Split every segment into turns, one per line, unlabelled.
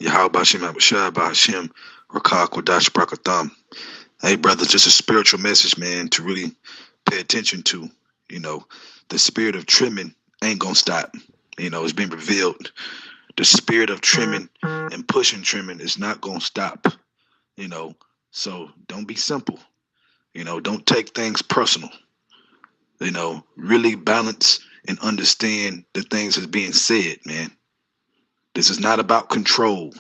Yahweh Shem Abishai Bahashim Rakah Kodash Brakatham. Hey, brother, just a spiritual message, man, to really pay attention to. You know, the spirit of trimming ain't gonna stop. It's been revealed. The spirit of trimming and pushing trimming is not gonna stop. You know, so don't be simple. Don't take things personal. Really balance and understand the things that's being said, man. This is not about control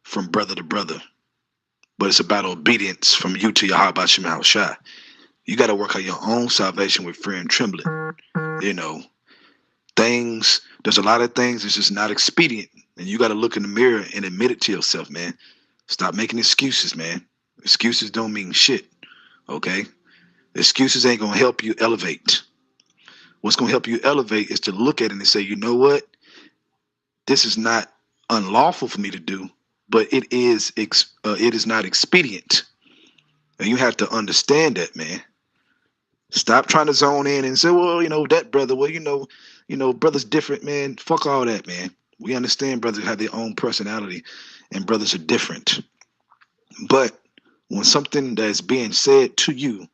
from brother to brother, but it's about obedience from you to Yahweh Shema Shai. You got to work out your own salvation with fear and trembling. You know, there's a lot of things that's just not expedient. And you got to look in the mirror and admit it to yourself, man. Stop making excuses, man. Excuses don't mean shit, okay? Excuses ain't going to help you elevate. What's going to help you elevate is to look at it and say, you know what? This is not unlawful for me to do, but it is not expedient. And you have to understand that, man. Stop trying to zone in and say, well, that brother, brother's different, man. Fuck all that, man. We understand brothers have their own personality and brothers are different. But when something that's being said to you,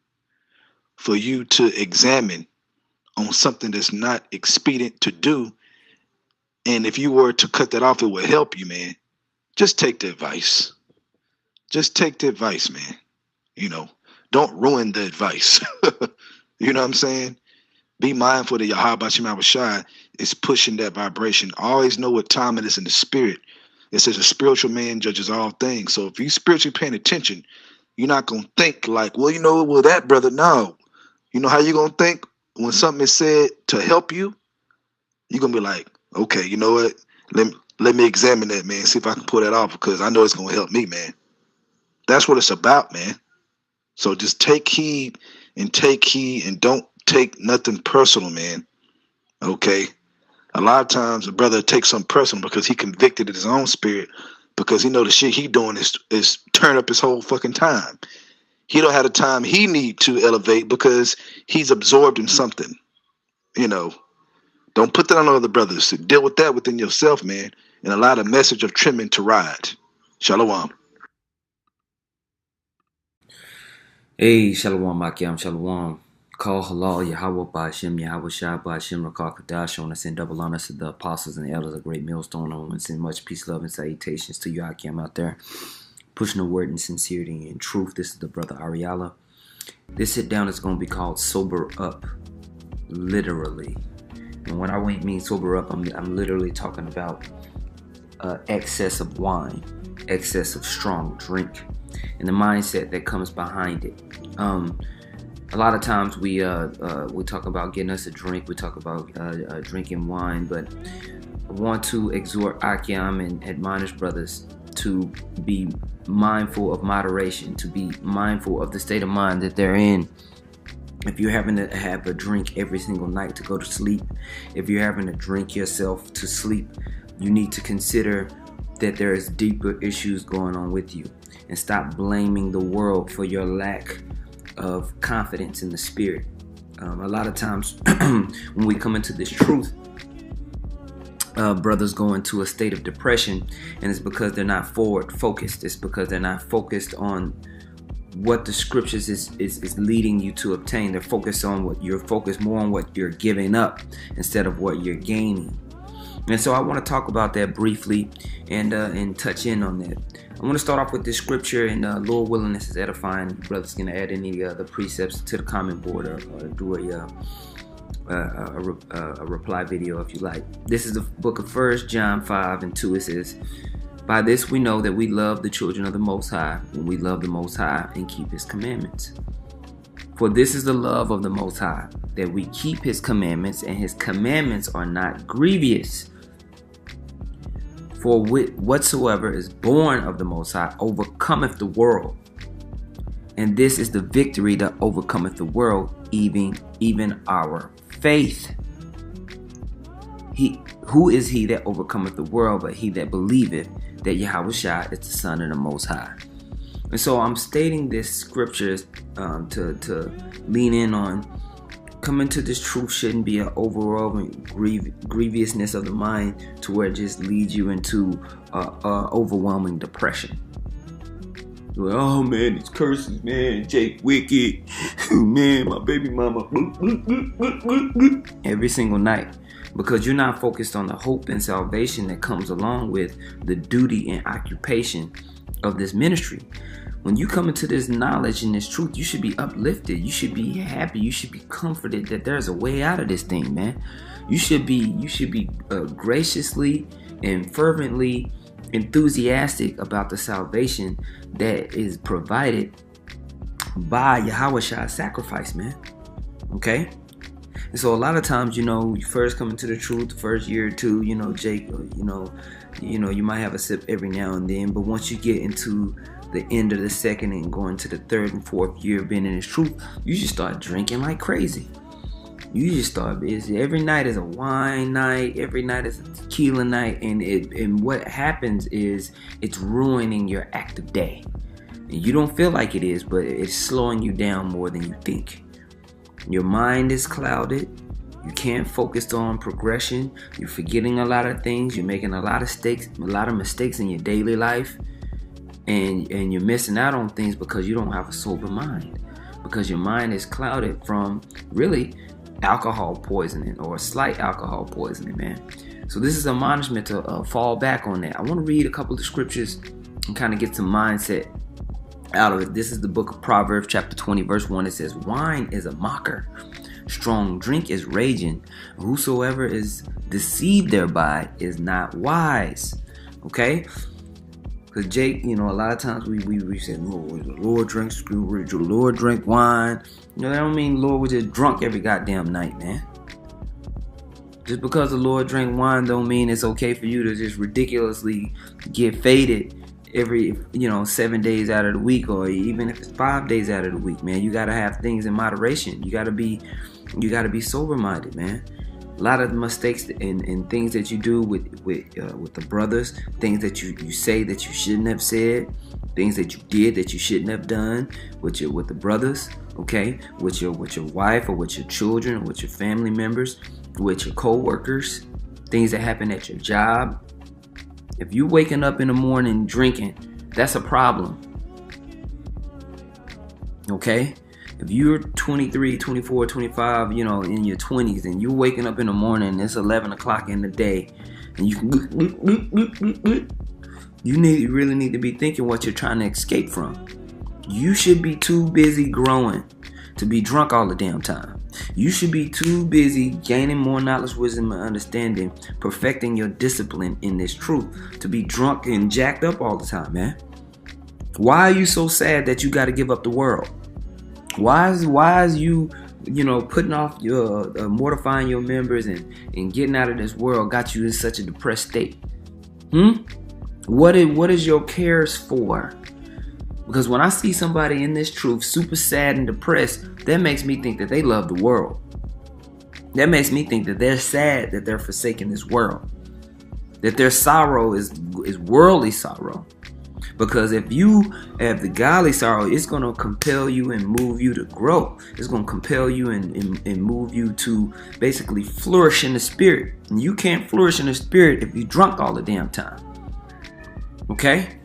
for you to examine on something that's not expedient to do, and if you were to cut that off, it would help you, man. Just take the advice. Just take the advice, man. Don't ruin the advice. You know what I'm saying? Be mindful that Yahweh Shema Shai is pushing that vibration. Always know what time it is in the spirit. It says a spiritual man judges all things. So if you spiritually paying attention, you're not going to think like, well, that brother, no. You know how you're going to think when something is said to help you? You're going to be like, okay, you know what? Let me examine that, man. See if I can pull that off because I know it's going to help me, man. That's what it's about, man. So just take heed and don't take nothing personal, man. Okay? A lot of times a brother takes something personal because he convicted in his own spirit because he know the shit he doing is turn up his whole fucking time. He don't have the time he need to elevate because he's absorbed in something. Don't put that on other brothers. Deal with that within yourself, man, and allow the message of trimming to ride. Shalom.
Hey, Shalom, Makiam, Shalom. Call halal, Yahweh Ba'ashem, Yahweh Shai Ba'ashem, Rakah Kadash, on us, and double honors to the apostles and the elders of Great Millstone, on us, and much peace, love, and salutations to you, Akim, out there, pushing the word in sincerity and truth. This is the brother Ariala. This sit down is going to be called Sober Up, literally. And when I mean sober up, I'm literally talking about excess of wine, excess of strong drink, and the mindset that comes behind it. A lot of times we talk about getting us a drink, we talk about drinking wine, but I want to exhort Akyam and admonish brothers to be mindful of moderation, to be mindful of the state of mind that they're in. If you're having to have a drink every single night to go to sleep, if you're having to drink yourself to sleep, you need to consider that there is deeper issues going on with you, and stop blaming the world for your lack of confidence in the spirit. A lot of times when we come into this truth, brothers go into a state of depression, and it's because they're not forward focused. It's because they're not focused on what the scriptures is leading you to obtain. They're focused on more on what you're giving up instead of what you're gaining. And so I want to talk about that briefly and touch in on that. I want to start off with this scripture, and Lord willing, this is edifying. Brothers can add any other precepts to the comment board or do a reply video if you like. This is the book of 1 John 5:2. It says, by this we know that we love the children of the Most High, when we love the Most High and keep His commandments. For this is the love of the Most High, that we keep His commandments, and His commandments are not grievous. For whatsoever is born of the Most High overcometh the world. And this is the victory that overcometh the world, even our faith. Who is he that overcometh the world but he that believeth that Yahweh Shai is the Son of the Most High? And so I'm stating this scripture to lean in on Coming to this truth shouldn't be an overwhelming grievousness of the mind to where it just leads you into overwhelming depression. Like, oh man, these curses, man, Jake wicked, man, my baby mama, every single night, because you're not focused on the hope and salvation that comes along with the duty and occupation of this ministry. When you come into this knowledge and this truth, you should be uplifted. You should be happy. You should be comforted that there's a way out of this thing, man. You should be graciously and fervently enthusiastic about the salvation that is provided by Yahweh's sacrifice, man. Okay? And so a lot of times, you first come into the truth, the first year or two, Jake, you might have a sip every now and then, but once you get into the end of the second and going to the third and fourth year of being in this truth, you just start drinking like crazy. You just start, every night is a wine night, every night is a tequila night, and what happens is it's ruining your active day. And you don't feel like it is, but it's slowing you down more than you think. Your mind is clouded. You can't focus on progression. You're forgetting a lot of things. You're making a lot of mistakes in your daily life, and you're missing out on things because you don't have a sober mind, because your mind is clouded from really alcohol poisoning or slight alcohol poisoning, man. So this is an admonishment to fall back on that. I want to read a couple of scriptures and kind of get some mindset out of it. This is the book of Proverbs chapter 20 verse 1. It says, wine is a mocker, strong drink is raging, whosoever is deceived thereby is not wise. Okay? Because Jake, a lot of times we say, the Lord drinks screw, the Lord drink wine. That don't mean Lord was just drunk every goddamn night, man. Just because the Lord drank wine don't mean it's okay for you to just ridiculously get faded every 7 days out of the week, or even if it's 5 days out of the week, man. You gotta have things in moderation. You gotta be sober minded, man. A lot of mistakes and things that you do with the brothers, things that you say that you shouldn't have said, things that you did that you shouldn't have done with the brothers, okay, with your wife or with your children or with your family members, with your co-workers, things that happen at your job. If you waking up in the morning drinking, that's a problem. Okay? If you're 23, 24, 25, in your 20s, and you're waking up in the morning, it's 11 o'clock in the day, and you really need to be thinking what you're trying to escape from. You should be too busy growing to be drunk all the damn time. You should be too busy gaining more knowledge, wisdom, and understanding, perfecting your discipline in this truth, to be drunk and jacked up all the time, man. Why are you so sad that you got to give up the world? Why is you putting off your mortifying your members and getting out of this world got you in such a depressed state? What is your cares for? Because when I see somebody in this truth super sad and depressed, that makes me think that they love the world. That makes me think that they're sad that they're forsaking this world, that their sorrow is worldly sorrow. Because if you have the godly sorrow, it's going to compel you and move you to grow. It's going to compel you and move you to basically flourish in the spirit. And you can't flourish in the spirit if you're drunk all the damn time. Okay?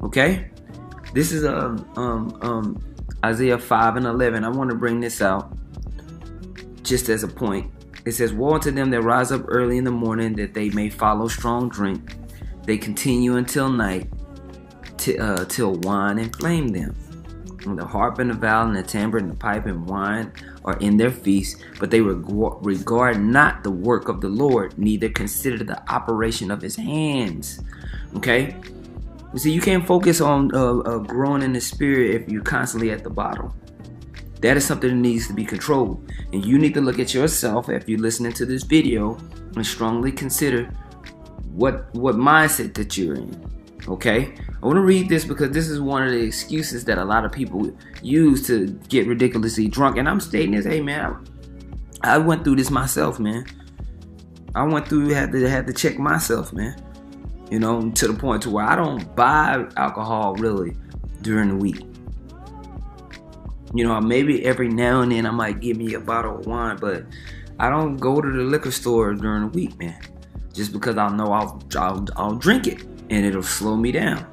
Okay? This is Isaiah 5 and 11. I want to bring this out just as a point. It says, woe unto them that rise up early in the morning, that they may follow strong drink. They continue until night, till wine inflame them. And the harp and the viol and the timbre and the pipe and wine are in their feast, but they regard not the work of the Lord, neither consider the operation of his hands. Okay? You see, you can't focus on growing in the spirit if you're constantly at the bottom. That is something that needs to be controlled. And you need to look at yourself if you're listening to this video and strongly consider what mindset that you're in. Okay? I want to read this because this is one of the excuses that a lot of people use to get ridiculously drunk. And I'm stating this, hey man, I went through this myself, man. I went through, had to check myself, man. To the point to where I don't buy alcohol really during the week. You know, maybe every now and then I might give me a bottle of wine, but I don't go to the liquor store during the week, man. Just because I know I'll drink it and it'll slow me down.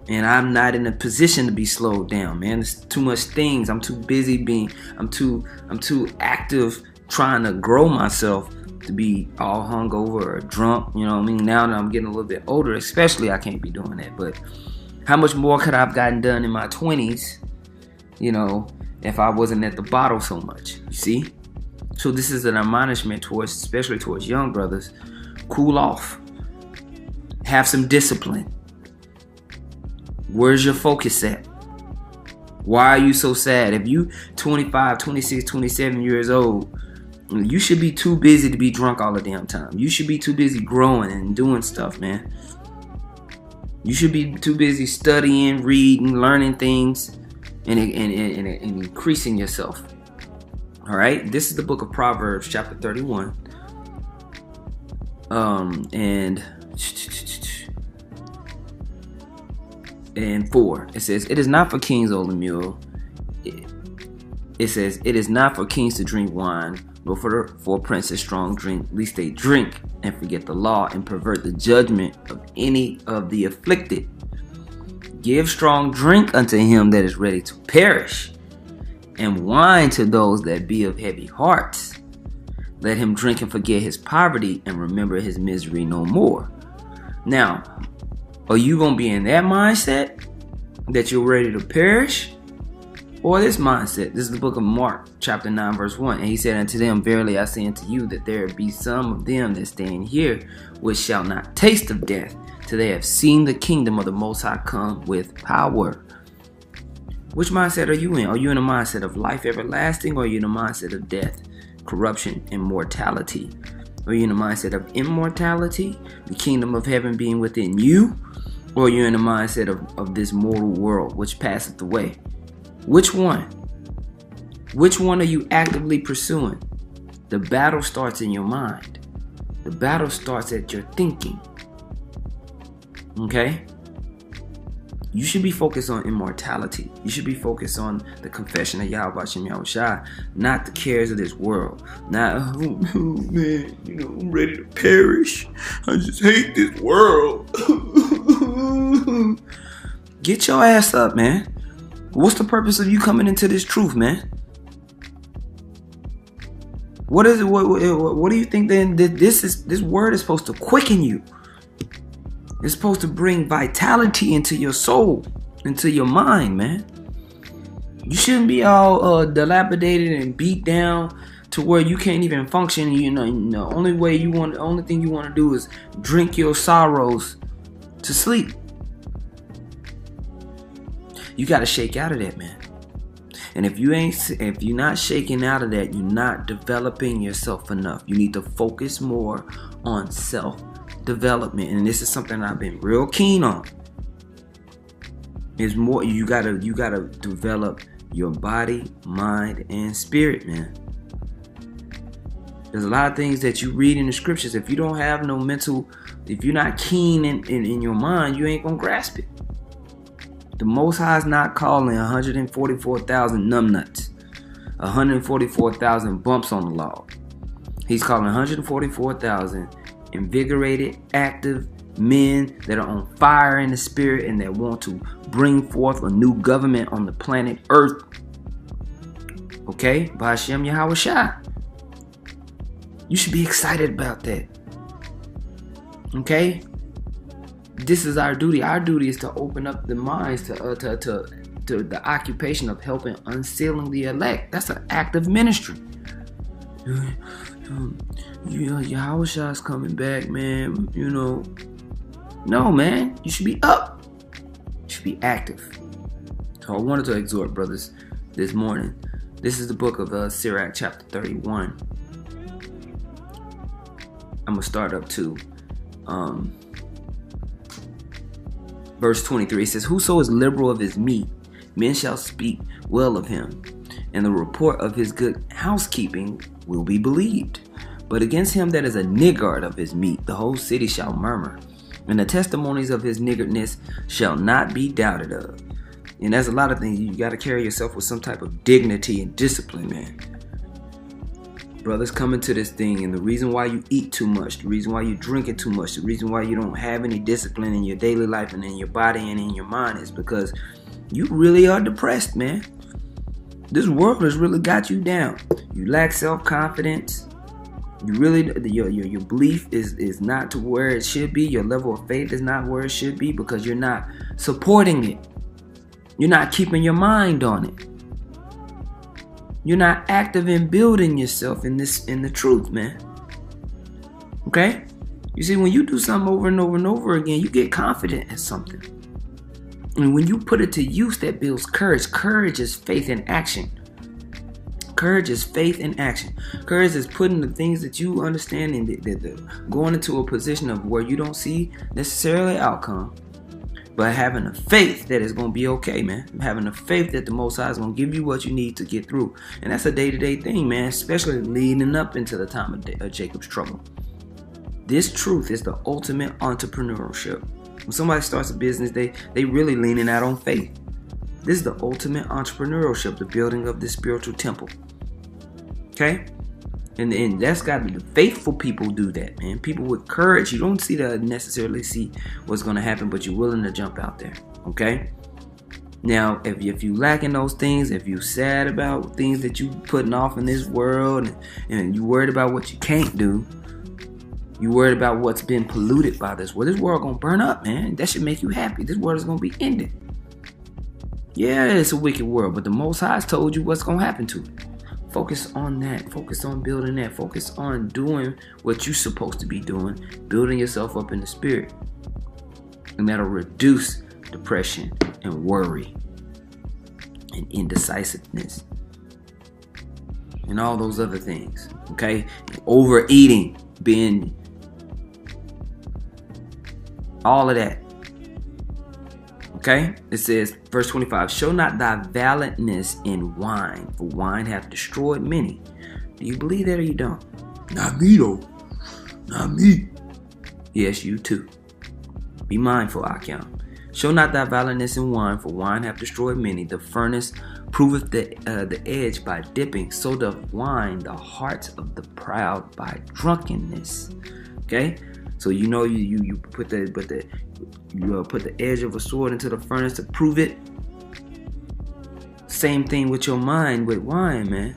And I'm not in a position to be slowed down, man. There's too much things. I'm too busy I'm too active trying to grow myself to be all hungover or drunk. You know what I mean? Now that I'm getting a little bit older, especially, I can't be doing that. But how much more could I have gotten done in my 20s, you know, if I wasn't at the bottle so much? You see? So this is an admonishment especially towards young brothers. Cool off. Have some discipline. Where's your focus at? Why are you so sad? If you 25, 26, 27 years old, you should be too busy to be drunk all the damn time. You should be too busy growing and doing stuff, man. You should be too busy studying, reading, learning things, and increasing yourself. All right? This is the book of Proverbs, chapter 31. And 4, it says, "It is not for kings, O Lemuel." It says, "It is not for kings to drink wine, nor for princes strong drink, lest they drink and forget the law and pervert the judgment of any of the afflicted. Give strong drink unto him that is ready to perish, and wine to those that be of heavy hearts. Let him drink and forget his poverty and remember his misery no more." Now, are you going to be in that mindset that you're ready to perish? Or this mindset? This is the book of Mark, chapter 9, verse 1. "And he said unto them, Verily I say unto you, that there be some of them that stand here, which shall not taste of death, till they have seen the kingdom of the Most High come with power." Which mindset are you in? Are you in a mindset of life everlasting, or are you in a mindset of death, corruption, and mortality? Are you in a mindset of immortality, the kingdom of heaven being within you? Or are you in a mindset of this mortal world which passeth away? Which one? Which one are you actively pursuing? The battle starts in your mind. The battle starts at your thinking. Okay? You should be focused on immortality. You should be focused on the confession of Yahweh Hashem Yahushua, not the cares of this world. Not, oh man, you know, I'm ready to perish. I just hate this world. Get your ass up, man. What's the purpose of you coming into this truth, man? What is it? What do you think then? This word is supposed to quicken you. It's supposed to bring vitality into your soul, into your mind, man. You shouldn't be all dilapidated and beat down to where you can't even function. You know, the only thing you want to do is drink your sorrows to sleep. You got to shake out of that, man. And if you're not shaking out of that, you're not developing yourself enough. You need to focus more on self-development, and this is something I've been real keen on. Is more you gotta develop your body, mind, and spirit, man. There's a lot of things that you read in the scriptures. If you don't have no mental, if you're not keen in your mind, you ain't gonna grasp it. The Most High is not calling 144,000 numbnuts, 144,000 bumps on the log. He's calling 144,000 invigorated, active men that are on fire in the spirit and that want to bring forth a new government on the planet Earth. Okay? B'Hashem Yahushua. You should be excited about that. Okay? This is our duty. Our duty is to open up the minds to the occupation of helping unsealing the elect. That's an active ministry. Yahushua's coming back, man. You know. No, man. You should be up. You should be active. So I wanted to exhort brothers this morning. This is the book of Sirach, chapter 31. I'm going to start up to verse 23. It says, "Whoso is liberal of his meat, men shall speak well of him, and the report of his good housekeeping will be believed. But against him that is a niggard of his meat, the whole city shall murmur, and the testimonies of his niggardness shall not be doubted of." And that's a lot of things. You got to carry yourself with some type of dignity and discipline, man. Brothers come into this thing, and the reason why you eat too much, the reason why you drinking too much, the reason why you don't have any discipline in your daily life and in your body and in your mind is because you really are depressed, man. This world has really got you down. You lack self-confidence. You really, your belief is not to where it should be. Your level of faith is not where it should be because you're not supporting it. You're not keeping your mind on it. You're not active in building yourself in the truth, man. Okay? You see, when you do something over and over and over again, you get confident at something. And when you put it to use, that builds courage. Courage is faith in action. Courage is faith in action. Courage is putting the things that you understand and going into a position of where you don't see necessarily outcome, but having a faith that it's going to be okay, man. Having a faith that the Most High is going to give you what you need to get through. And that's a day-to-day thing, man, especially leading up into the time of Jacob's trouble. This truth is the ultimate entrepreneurship. When somebody starts a business, they really leaning out on faith. This is the ultimate entrepreneurship, the building of this spiritual temple. Okay? And that's got to be the faithful people do that, man. People with courage. You don't necessarily see what's going to happen, but you're willing to jump out there. Okay? Now, if you lacking those things, if you sad about things that you putting off in this world, and you worried about what you can't do, you worried about what's been polluted by this world. This world going to burn up, man. That should make you happy. This world is going to be ended. Yeah, it's a wicked world, but the Most High has told you what's going to happen to it. Focus on that. Focus on building that. Focus on doing what you're supposed to be doing, building yourself up in the spirit. And that'll reduce depression and worry and indecisiveness and all those other things. Okay? Overeating, being all of that. Okay? It says, verse 25, show not thy valiantness in wine, for wine hath destroyed many. Do you believe that or you don't? Not me though. Not me. Yes, you too. Be mindful, Akim. Show not thy valiantness in wine, for wine hath destroyed many. The furnace proveth the edge by dipping, so doth wine the hearts of the proud by drunkenness. Okay? So you know you put the edge of a sword into the furnace to prove it. Same thing with your mind with wine, man.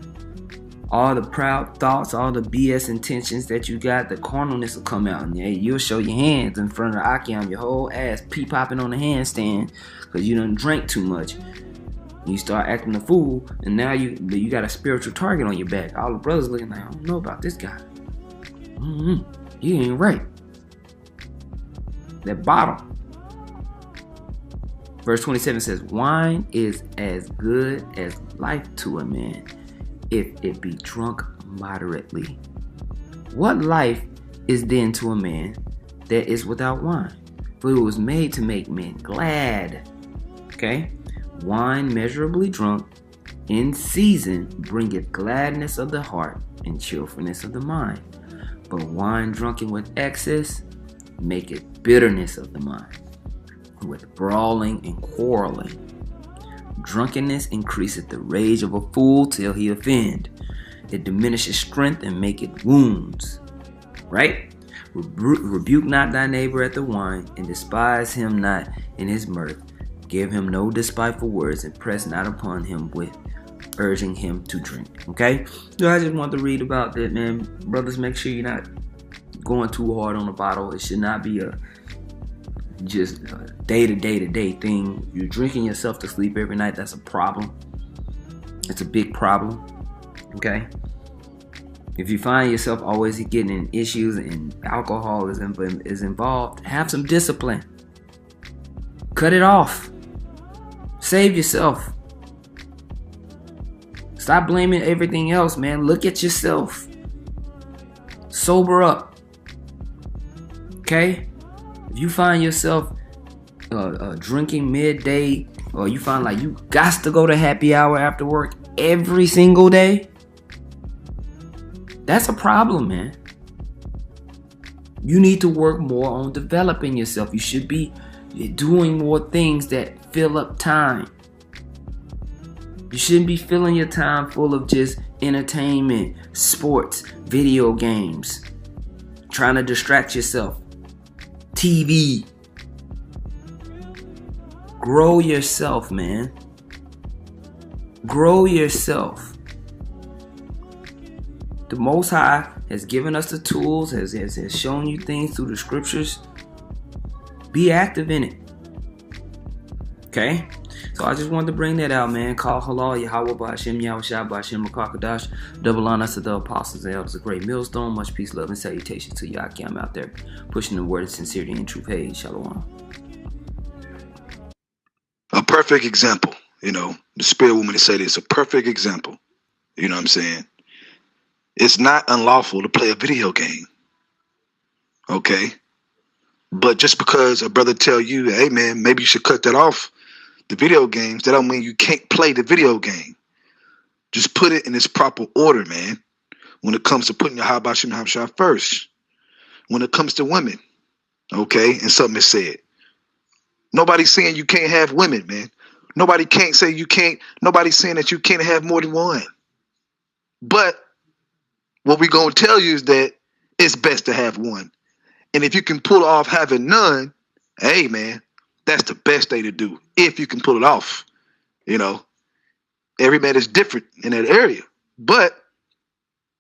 All the proud thoughts, all the BS intentions that you got, the carnalness will come out. And you'll show your hands in front of the Akim, your whole ass pee-popping on the handstand because you done drank too much. You start acting a fool, and now you got a spiritual target on your back. All the brothers looking like, I don't know about this guy. He ain't right. That bottle. Verse 27 says, wine is as good as life to a man, if it be drunk moderately. What life is then to a man that is without wine? For it was made to make men glad. Okay? Wine measurably drunk in season bringeth gladness of the heart and cheerfulness of the mind. But wine drunken with excess maketh bitterness of the mind, with brawling and quarreling. Drunkenness increaseth the rage of a fool till he offend. It diminishes strength and maketh wounds. Right? Rebuke not thy neighbor at the wine, and despise him not in his mirth. Give him no despiteful words, and press not upon him with urging him to drink. Okay? So I just want to read about that, man. Brothers, make sure you're not going too hard on the bottle. It should not be just a day-to-day thing. You're drinking yourself to sleep every night. That's a problem. It's a big problem. Okay? If you find yourself always getting in issues and alcoholism is involved, have some discipline. Cut it off. Save yourself. Stop blaming everything else, man. Look at yourself. Sober up. Okay? If you find yourself drinking midday, or you find like you got to go to happy hour after work every single day, that's a problem, man. You need to work more on developing yourself. You should be doing more things that fill up time. You shouldn't be filling your time full of just entertainment, sports, video games, trying to distract yourself, TV. Grow yourself, man. Grow yourself. The Most High has given us the tools, has shown you things through the scriptures. Be active in it. Okay? So I just wanted to bring that out, man. Call halal, Yahweh Ba'ashem, Yahweh Shai Ba'ashem, Rakakadash. Double honor to the apostles and elders of Great Millstone. Much peace, love, and salutations to Yakim out there pushing the word of sincerity and truth. Hey, shalom.
A perfect example, you know, the spirit woman said it's a perfect example. You know what I'm saying? It's not unlawful to play a video game. Okay? But just because a brother tell you, hey man, maybe you should cut that off, the video games, that don't mean you can't play the video game. Just put it in its proper order, man. When it comes to putting your Habashim Habshah first. When it comes to women, okay, and something is said. Nobody's saying you can't have women, man. Nobody can't say you can't. Nobody's saying that you can't have more than one. But what we're going to tell you is that it's best to have one. And if you can pull off having none, hey, man, that's the best thing to do. If you can pull it off, you know, every man is different in that area. But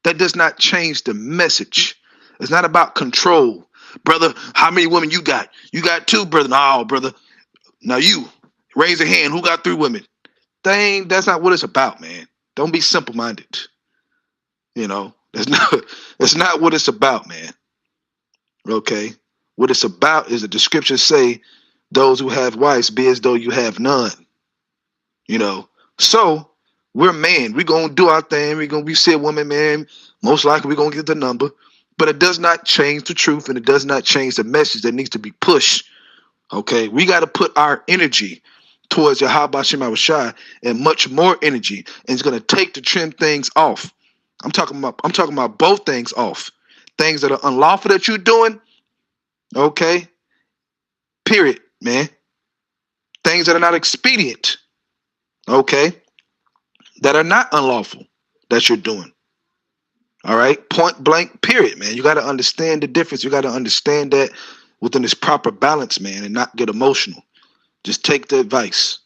that does not change the message. It's not about control. Brother, how many women you got? You got 2, brother. No, brother. Now you raise a hand. Who got 3 women? That's not what it's about, man. Don't be simple-minded. You know, that's not what it's about, man. Okay? What it's about is that the scriptures say, those who have wives be as though you have none. You know, so we're man. We're going to do our thing. We see a woman, man. Most likely we're going to get the number. But it does not change the truth, and it does not change the message that needs to be pushed. Okay, we got to put our energy towards Yahweh Shem Shai and much more energy, and it's going to take the trim things off. I'm talking about both things off. Things that are unlawful that you're doing. Okay, period, man. Things that are not expedient. Okay, that are not unlawful that you're doing. All right, point blank, period, man. You got to understand the difference. You got to understand that within this proper balance, man, and not get emotional. Just take the advice.